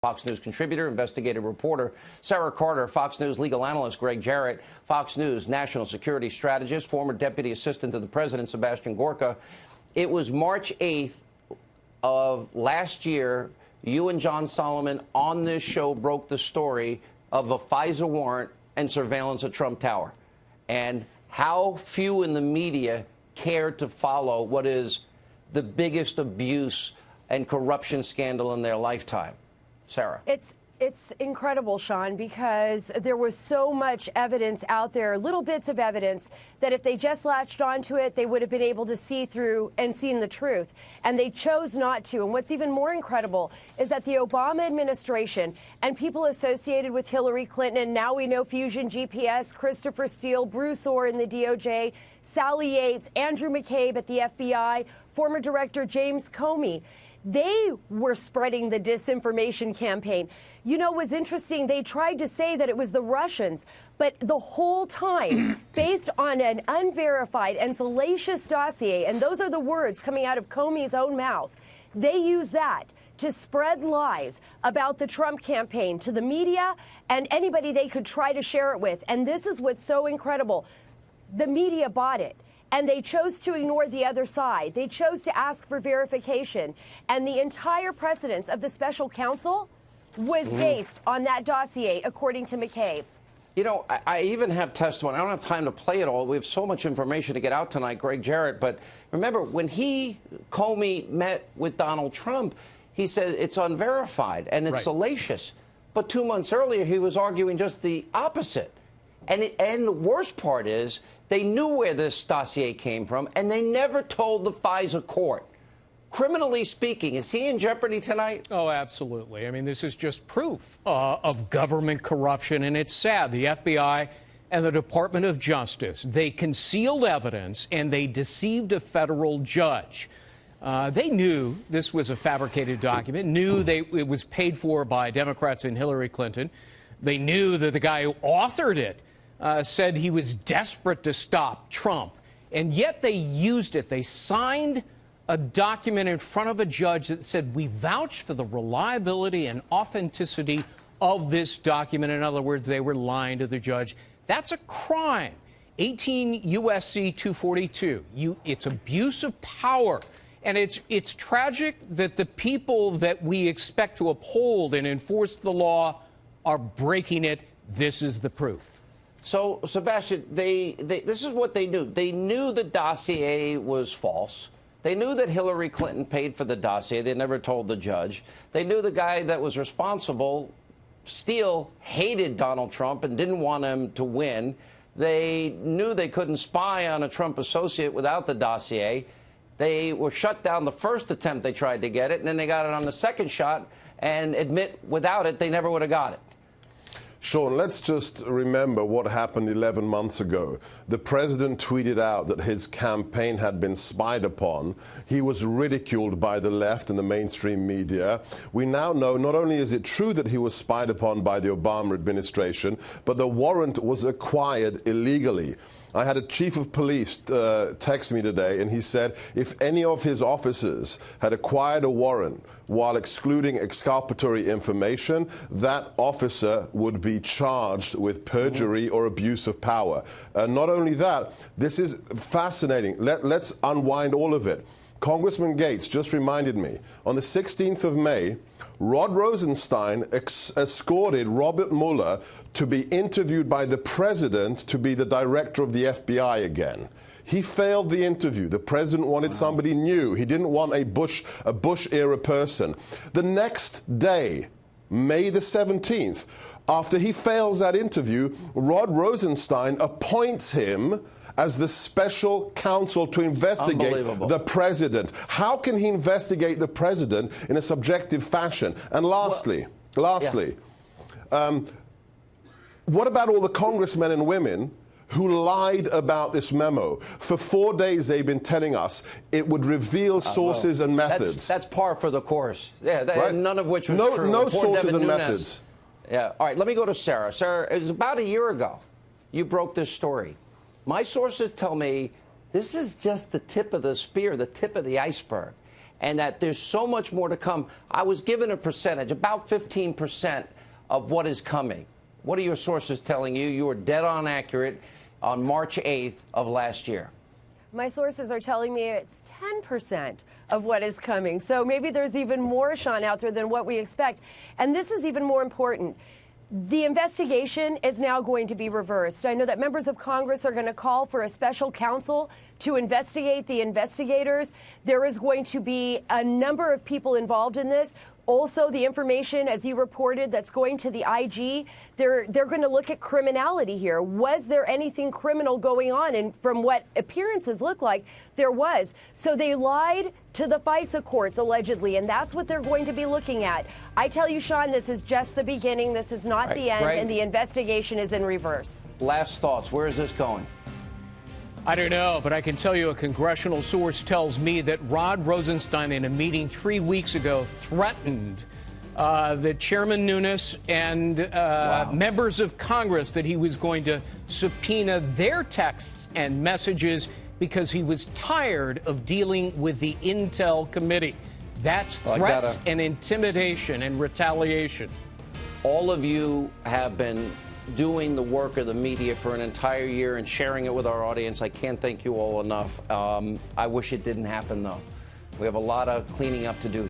Fox News contributor, investigative reporter Sara, Fox News legal analyst Gregg Jarrett, Fox News national security strategist, former deputy assistant to the president Sebastian Gorka. It was March 8th of last year. You and John Solomon on this show broke the story of a FISA warrant and surveillance at Trump Tower, and how few in the media cared to follow what is the biggest abuse and corruption scandal in their lifetime. Sara. It's incredible, Sean, because there was so much evidence out there, little bits of evidence, that if they just latched onto it, they would have been able to see through and seen the truth. And they chose not to. And what's even more incredible is that the Obama administration and people associated with Hillary Clinton, and now we know Fusion GPS, Christopher Steele, Bruce Orr in the DOJ, Sally Yates, Andrew McCabe at the FBI, former director James Comey, they were spreading the disinformation campaign. You know, it was interesting. They tried to say that it was the Russians, but the whole time, based on an unverified and salacious dossier, and those are the words coming out of Comey's own mouth, they used that to spread lies about the Trump campaign to the media and anybody they could try to share it with. And this is what's so incredible. The media bought it. And they chose to ignore the other side. They chose to ask for verification. And the entire precedence of the special counsel was based on that dossier, according to McCabe. You know, I even have testimony. I don't have time to play it all. We have so much information to get out tonight, Gregg Jarrett. But remember, when Comey met with Donald Trump, he said it's unverified and it's salacious. But 2 months earlier, he was arguing just the opposite. And the worst part is, they knew where this dossier came from, and they never told the FISA court. Criminally speaking, is he in jeopardy tonight? Oh, absolutely. I mean, this is just proof of government corruption, and it's sad. The FBI and the Department of Justice, they concealed evidence, and they deceived a federal judge. They knew this was a fabricated document, knew it was paid for by Democrats and Hillary Clinton. They knew that the guy who authored it said he was desperate to stop Trump, and yet they used it. They signed a document in front of a judge that said, we vouch for the reliability and authenticity of this document. In other words, they were lying to the judge. That's a crime. 18 U.S.C. 242. It's abuse of power. And it's tragic that the people that we expect to uphold and enforce the law are breaking it. This is the proof. So, Sebastian, this is what they knew. They knew the dossier was false. They knew that Hillary Clinton paid for the dossier. They never told the judge. They knew the guy that was responsible, Steele, hated Donald Trump and didn't want him to win. They knew they couldn't spy on a Trump associate without the dossier. They were shut down the first attempt they tried to get it, and then they got it on the second shot and admit without it they never would have got it. Sean, let's just remember what happened 11 months ago. The president tweeted out that his campaign had been spied upon. He was ridiculed by the left and the mainstream media. We now know not only is it true that he was spied upon by the Obama administration, but the warrant was acquired illegally. I had a chief of police text me today, and he said if any of his officers had acquired a warrant while excluding exculpatory information, that officer would be charged with perjury or abuse of power. Not only that, this is fascinating. Let's unwind all of it. Congressman Gates just reminded me, on the 16th of May, Rod Rosenstein escorted Robert Mueller to be interviewed by the president to be the director of the FBI again. He failed the interview. The president wanted somebody new. He didn't want a Bush-era person. The next day, May the 17th, after he fails that interview, Rod Rosenstein appoints him as the special counsel to investigate the president. How can he investigate the president in a subjective fashion? And lastly, what about all the congressmen and women who lied about this memo? For 4 days, they've been telling us it would reveal sources and methods. That's par for the course. Yeah, right? None of which was true. No sources and methods. Yeah. All right, let me go to Sara. Sara, it was about a year ago you broke this story. My sources tell me this is just the tip of the spear, the tip of the iceberg. and that there's so much more to come. I was given a percentage, about 15% of what is coming. What are your sources telling you? You were dead on accurate on March 8th of last year. My sources are telling me it's 10% of what is coming. So maybe there's even more, Sean, out there than what we expect. And this is even more important. The investigation is now going to be reversed. I know that members of Congress are going to call for a special counsel to investigate the investigators. There is going to be a number of people involved in this. Also, the information, as you reported, that's going to the IG, they're going to look at criminality here. Was there anything criminal going on? And from what appearances look like, there was. So they lied to the FISA courts, allegedly, and that's what they're going to be looking at. I tell you, Sean, this is just the beginning. This is not the end, Greg, and the investigation is in reverse. Last thoughts. Where is this going? I don't know, but I can tell you a congressional source tells me that Rod Rosenstein, in a meeting 3 weeks ago, threatened that Chairman Nunes and members of Congress that he was going to subpoena their texts and messages because he was tired of dealing with the Intel Committee. That's threats and intimidation and retaliation. All of you have been doing the work of the media for an entire year and sharing it with our audience. I can't thank you all enough. I wish it didn't happen, though. We have a lot of cleaning up to do.